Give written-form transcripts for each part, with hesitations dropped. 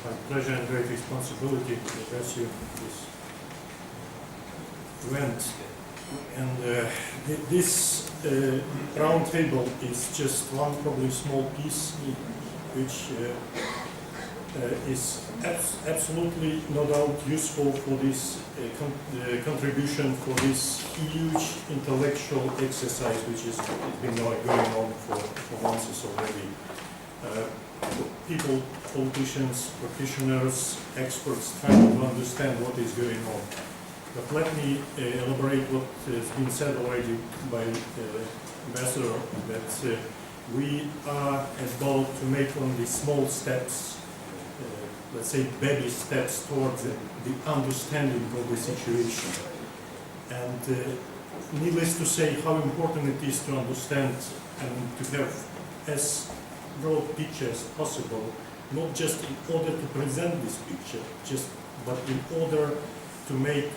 my pleasure and great responsibility to address you this event. And this round table is just one probably small piece which is absolutely no doubt useful for this contribution for this huge intellectual exercise which has been going on for months already. People, politicians, practitioners, experts trying to understand what is going on. But let me elaborate what has been said already by Ambassador, that we are about to make only small steps, let's say baby steps towards the understanding of the situation. And needless to say how important it is to understand and to have as broad picture as possible, not just in order to present this picture, but in order to make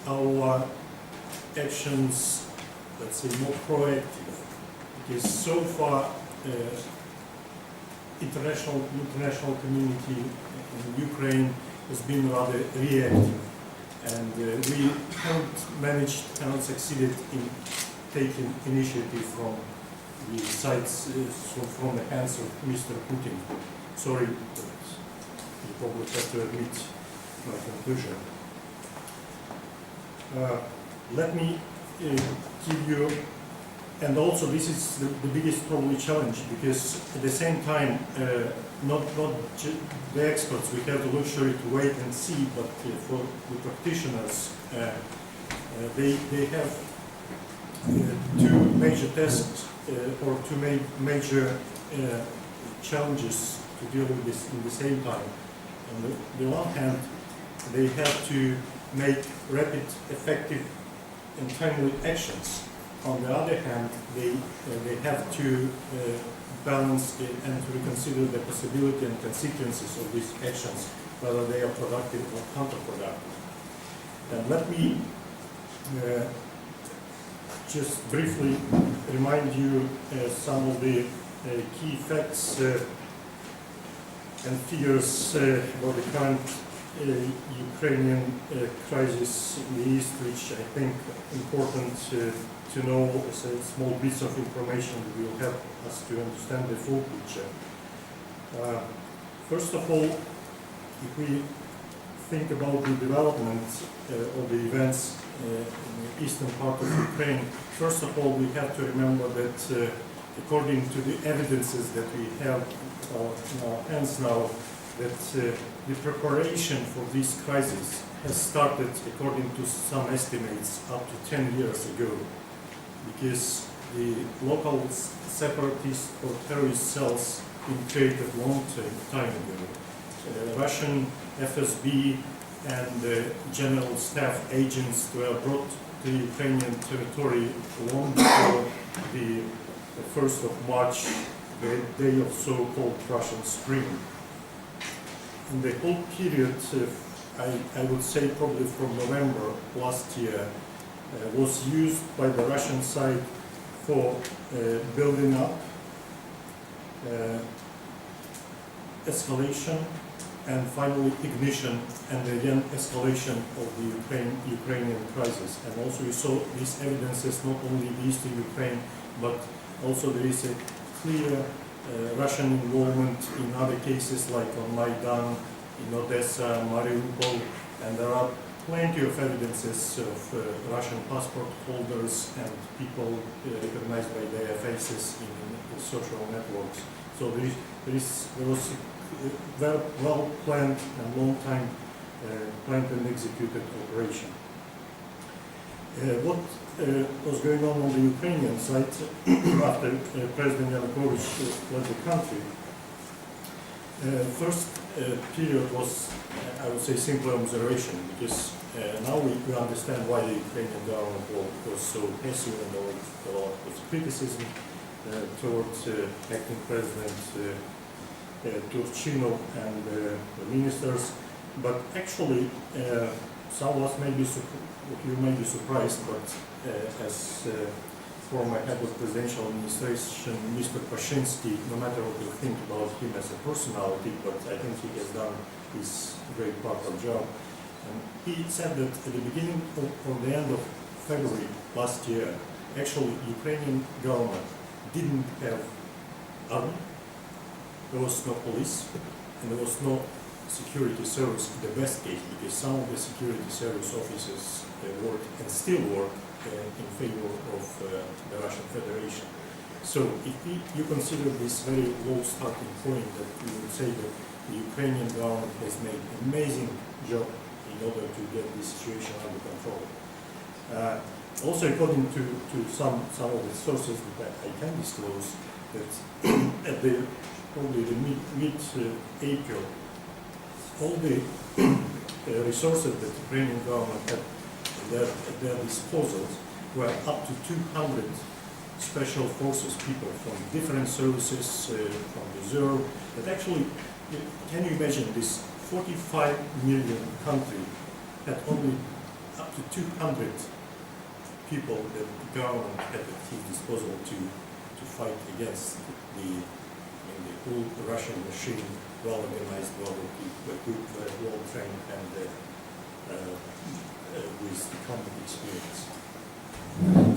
our actions, let's say, more proactive. Because so far, international community in Ukraine has been rather reactive, and we haven't succeeded in taking initiative from the sides, from the hands of Mr. Putin. Sorry, but you probably have to admit my conclusion. Let me give you, and also this is the biggest probably challenge, because at the same time, not the experts, we have the luxury to wait and see, but for the practitioners, they have two major tests or two major challenges to deal with this in the same time. On the one hand, they have to make rapid, effective and timely actions. On the other hand, they have to balance and to reconsider the possibility and consequences of these actions, whether they are productive or counterproductive. And let me just briefly remind you some of the key facts and figures about the current Ukrainian crisis in the East, which I think important to know as small bits of information that will help us to understand the full picture. First of all, if we think about the development of the events in the eastern part of Ukraine, first of all we have to remember that according to the evidences that we have in our hands now, that the preparation for this crisis has started, according to some estimates, up to 10 years ago, because the local separatist or terrorist cells been created long time ago. Russian FSB and general staff agents were brought to Ukrainian territory long before the 1st of March, the day of so-called Russian Spring. In the whole period, I would say probably from November last year, was used by the Russian side for building up, escalation, and finally ignition, and again escalation of the Ukrainian crisis. And also you saw these evidences not only in eastern Ukraine, but also there is a clear Russian involvement in other cases like on Maidan, in Odessa, Mariupol, and there are plenty of evidences of Russian passport holders and people recognized by their faces in social networks. So there was a very well planned and long time planned and executed operation. What was going on the Ukrainian side after President Yanukovych led the country? First period was, I would say, simple observation, because now we understand why the Ukrainian government was so passive, and there was a lot of criticism towards acting President Turchinov and the ministers. But actually, some of us you may be surprised, but as former head of presidential administration, Mr. Pashinsky, no matter what you think about him as a personality, but I think he has done his great part-time job. And he said that at the beginning or the end of February last year, actually Ukrainian government didn't have army, there was no police, and there was no security service in the best case, because some of the security service officers work and still work in favor of the Russian Federation. So if you consider this very low starting point, that we would say that the Ukrainian government has made an amazing job in order to get the situation under control. Also, according to some of the sources that I can disclose, that at probably the mid-April, all the resources that the Ukrainian government had at their disposal were up to 200 special forces people from different services, from reserve, that actually, can you imagine this 45 million country had only up to 200 people that the government had at his disposal to fight against the whole Russian machine, well organized, well equipped, well trained, and with the combat experience.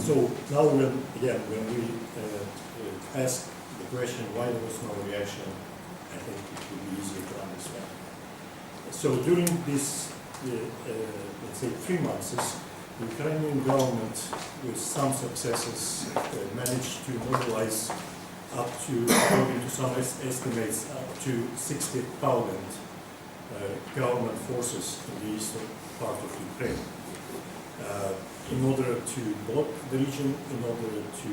So now, when we ask the question why there was no reaction, I think it would be easier to understand. So during this, let's say, 3 months, the Ukrainian government, with some successes, managed to mobilize up to, according to some estimates, up to 60,000 government forces in the eastern part of Ukraine, in order to block the region, in order to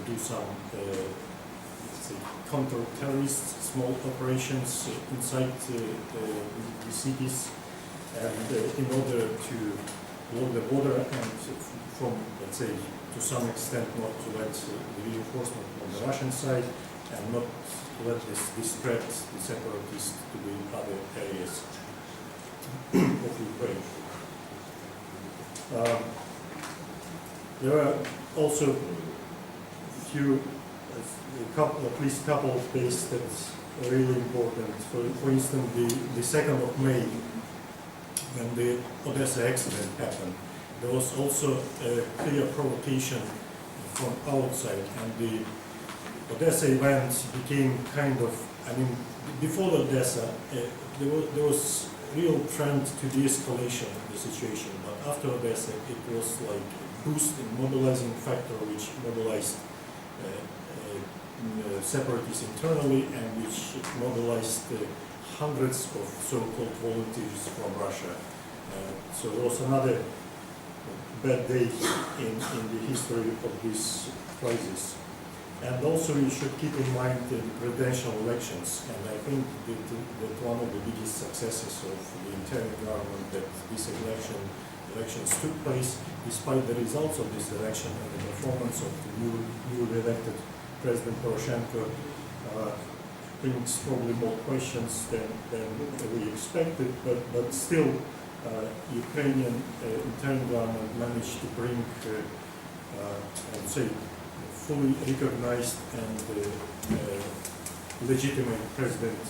do some, let's say, counter-terrorist small operations inside the cities, and in order to block the border, and from, let's say, to some extent not to let the reinforcement on the Russian side, and not let this spread, the separatists, to the other areas of Ukraine. There are also at least a couple of days that's really important. For instance, the 2nd of May, when the Odessa accident happened, there was also a clear provocation from outside, and the Odessa event became kind of, I mean, before Odessa, there was real trend to de-escalation of the situation, but after Odessa, it was like a boost in mobilizing factor, which mobilized separatists internally, and which mobilized hundreds of so-called volunteers from Russia. So there was another bad day in the history of this crisis. And also we should keep in mind the presidential elections, and I think that one of the biggest successes of the interim government, that these elections took place despite the results of this election and the performance of the newly elected President Poroshenko brings probably more questions than we expected, but still Ukrainian interim government managed to bring, I would say, fully recognized and legitimate president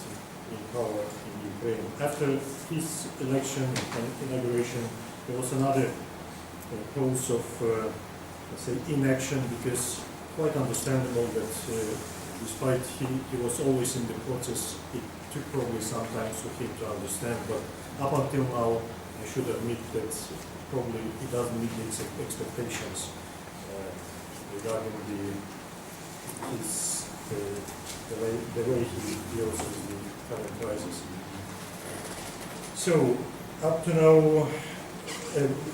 in power in Ukraine. After his election and inauguration, there was another cause of, let's say, inaction, because quite understandable that despite he was always in the process, it took probably some time for him to understand, but up until now, I should admit that probably he doesn't meet his expectations regarding the way he deals with the current crisis. So, up to now,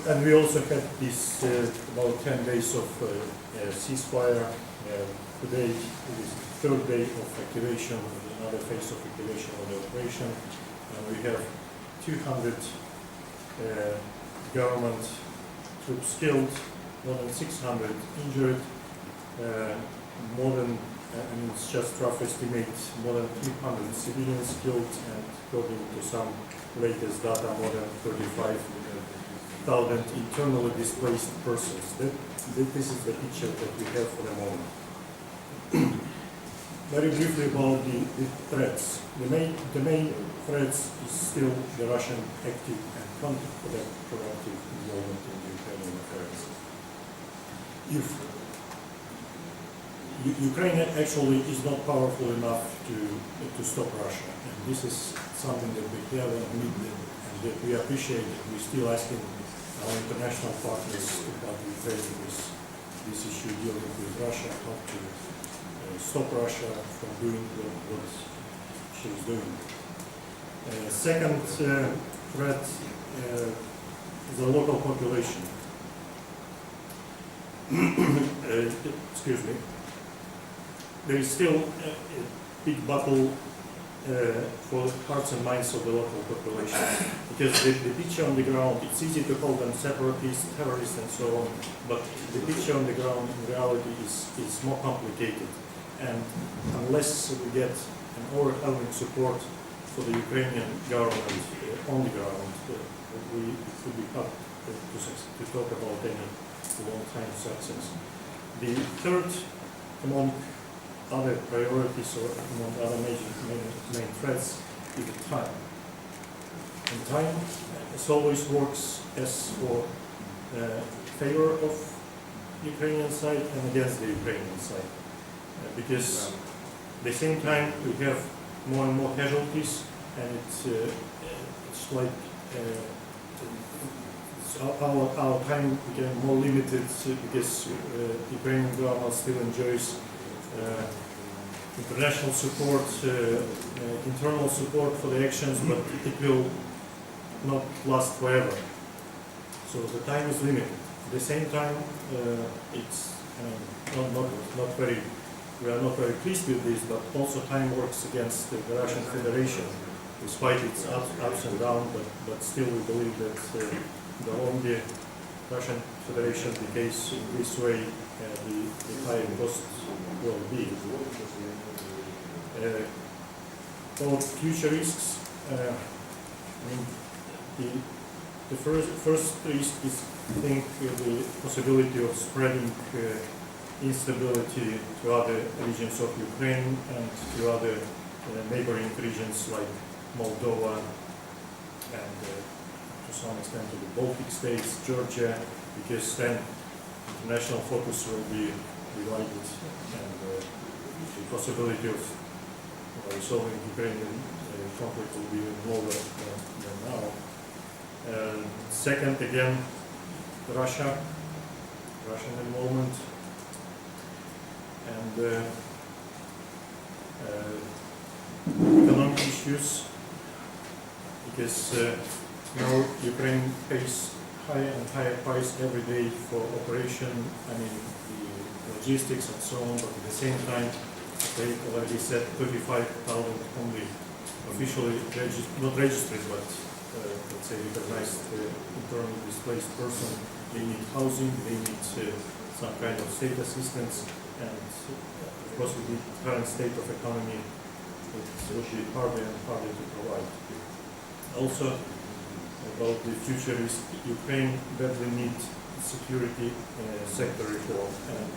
and we also had this about 10 days of ceasefire. Today is the 3rd day of activation, another phase of activation of the operation, and we have 200 government troops killed, more than 600 injured, more than, I mean, it's just rough estimate, more than 300 civilians killed, and according to some latest data, more than 35,000 internally displaced persons. This is the picture that we have for the moment. very briefly about the threats. The main threats is still the Russian active and counterproductive involvement in the Ukrainian affairs. If Ukraine actually is not powerful enough to stop Russia, and this is something that we have admitted and that we appreciate. That we're still asking our international partners to help Ukraine with this issue dealing with Russia, how to stop Russia from doing what she is doing. Second threat is the local population. Excuse me. There is still a big battle for the hearts and minds of the local population, because the picture on the ground, it's easy to call them separatists, terrorists and so on, but the picture on the ground in reality is more complicated. And unless we get an overwhelming support for the Ukrainian government on the ground, it would be hard to talk about any long-time success. The third among other priorities or among other main threats is the time. And time, as always, works as for favor of Ukrainian side and against the Ukrainian side. Because at the same time we have more and more casualties, and it's like our time became more limited because Ukrainian government still enjoys international support, internal support for the actions, but it will not last forever. So the time is limited. At the same time, it's not very. We are not very pleased with this, but also time works against the Russian Federation, despite its ups and downs. But still, we believe that the longer Russian Federation behaves in this way, the higher cost will be. About future risks, the first risk is, I think, the possibility of spreading instability to other regions of Ukraine and to other neighboring regions like Moldova and to some extent to the Baltic states, Georgia, because then international focus will be divided and the possibility of resolving Ukrainian conflict will be even lower than now. Second, again, Russian involvement. And economic issues, because now Ukraine pays higher and higher price every day for operation, the logistics and so on, but at the same time, they already said 35,000 only officially not registered, but let's say recognized internally displaced person. They need housing, they need some kind of state assistance. And of course, with the current state of economy, it will be harder and harder to provide. Also, about the future is Ukraine badly needs security sector reform, and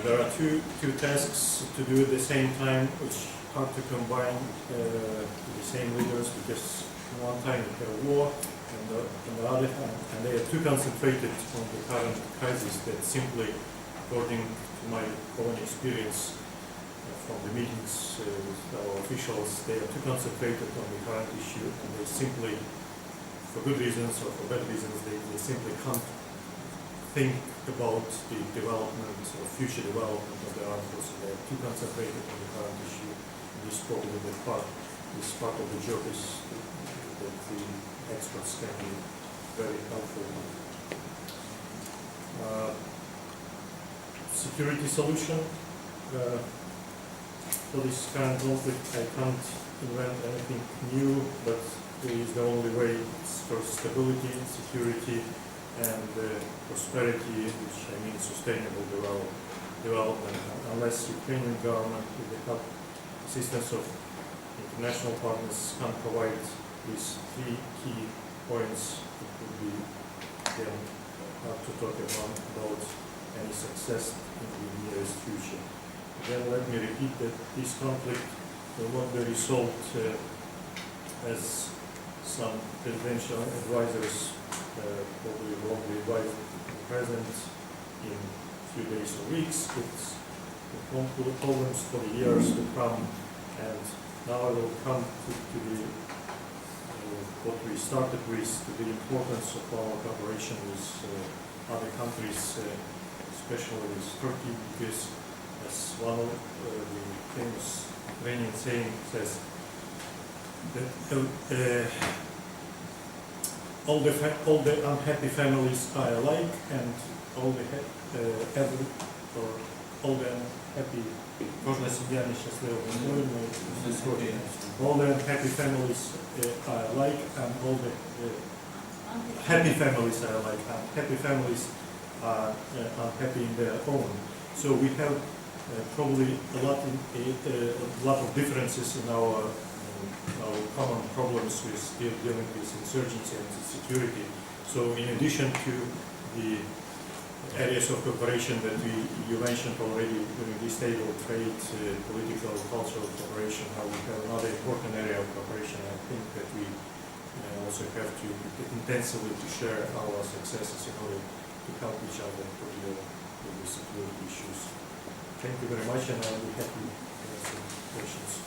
there are two tasks to do at the same time, which are hard to combine with the same leaders, because one time we have war, and on the other hand, and they are too concentrated on the current crisis that simply, according to my own experience from the meetings with our officials, they are too concentrated on the current issue, and they simply, for good reasons or for bad reasons, they simply can't think about the development or future development of the armed forces. They are too concentrated on the current issue. This probably this part of the job is that the experts can be very helpful. Security solution for this current conflict, I can't invent anything new, but it is the only way. It's for stability, security, and prosperity, which I mean sustainable development. Unless Ukrainian government, with the help assistance of international partners, can provide these three key points, it would be again hard to talk about any success in the nearest future. Again, let me repeat that this conflict will not be resolved as some presidential advisors probably wrongly advised the president in a few days or weeks. It's problems for the years to come, and now I will come to the what we started with, to the importance of our cooperation with other countries, especially with Turkey, because as one of the famous Ukrainian saying says, that all the unhappy families are alike, and all the unhappy кожна сім'я нещаслива, all the unhappy families are alike, and all the happy families are alike, and happy families are unhappy in their own. So we have probably a lot of differences in our common problems with dealing with insurgency and security. So in addition to the areas of cooperation that you mentioned already during this table, trade, political, cultural cooperation, how we have another important area of cooperation. I think that we also have to intensively to share our successes in order to help each other to deal with the security issues. Thank you very much, and I'll be happy to answer questions.